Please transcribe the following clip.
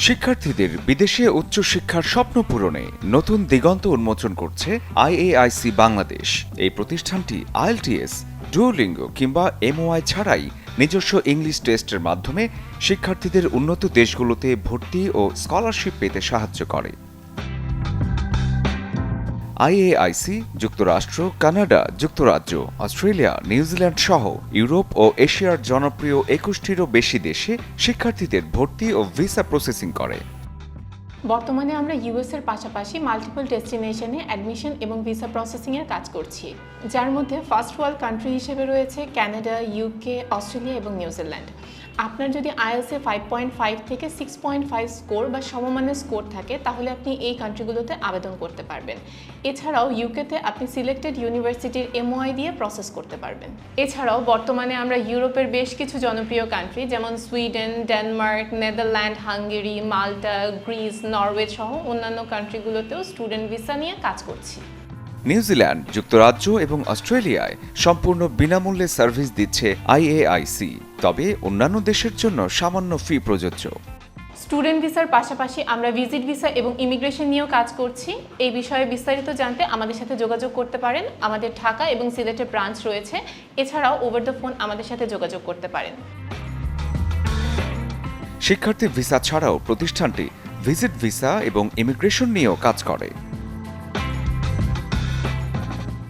শিক্ষার্থীদের বিদেশে উচ্চশিক্ষার স্বপ্ন পূরণে নতুন দিগন্ত উন্মোচন করছে আইএআইসি বাংলাদেশ। এই প্রতিষ্ঠানটি আইএলটিএস, ডুওলিঙ্গো কিংবা এমওআই ছাড়াই নিজস্ব ইংলিশ টেস্টের মাধ্যমে শিক্ষার্থীদের উন্নত দেশগুলোতে ভর্তি ও স্কলারশিপ পেতে সাহায্য করে। আইএআইসি যুক্তরাষ্ট্র, কানাডা, যুক্তরাজ্য, অস্ট্রেলিয়া, নিউজিল্যান্ড সহ ইউরোপ ও এশিয়ার জনপ্রিয় ২১টিরও বেশি দেশে শিক্ষার্থীদের ভর্তি ও ভিসা প্রসেসিং করে। বর্তমানে আমরা ইউএস এর পাশাপাশি মাল্টিপল ডেস্টিনেশনে অ্যাডমিশন এবং ভিসা প্রসেসিংয়ের কাজ করছি, যার মধ্যে ফার্স্ট ওয়ার্ল্ড কান্ট্রি হিসেবে রয়েছে কানাডা, ইউকে, অস্ট্রেলিয়া এবং নিউজিল্যান্ড। আপনার যদি আইএলটিএস 5.5 থেকে 6.5 স্কোর বা সমমানের স্কোর থাকে তাহলে আপনি এই কান্ট্রিগুলোতে আবেদন করতে পারবেন। এছাড়াও ইউকেতে আপনি সিলেক্টেড ইউনিভার্সিটির এমওআই দিয়ে প্রসেস করতে পারবেন। এছাড়াও বর্তমানে আমরা ইউরোপের বেশ কিছু জনপ্রিয় কান্ট্রি যেমন সুইডেন, ডেনমার্ক, নেদারল্যান্ড, হাঙ্গেরি, মাল্টা, গ্রিস, নরওয়ে সহ অন্যান্য কান্ট্রিগুলোতেও স্টুডেন্ট ভিসা নিয়ে কাজ করছি। নিউজিল্যান্ড, যুক্তরাজ্য এবং অস্ট্রেলিয়ায় সম্পূর্ণ বিনামূল্যে সার্ভিস দিচ্ছে আইএআইসি, তবে অন্যান্য দেশের জন্য সামান্য ফি প্রযোজ্য। স্টুডেন্ট ভিসার পাশাপাশি আমরা ভিজিট ভিসা এবং ইমিগ্রেশন নিয়েও কাজ করছি। এই বিষয়ে বিস্তারিত জানতে আমাদের সাথে যোগাযোগ করতে পারেন। আমাদের ঢাকা এবং সিলেটে ব্রাঞ্চ রয়েছে। এছাড়াও ওভার দ্য ফোন আমাদের সাথে যোগাযোগ করতে পারেন। শিক্ষার্থী ভিসা ছাড়াও প্রতিষ্ঠানটি ভিজিট ভিসা এবং ইমিগ্রেশন নিয়েও কাজ করে।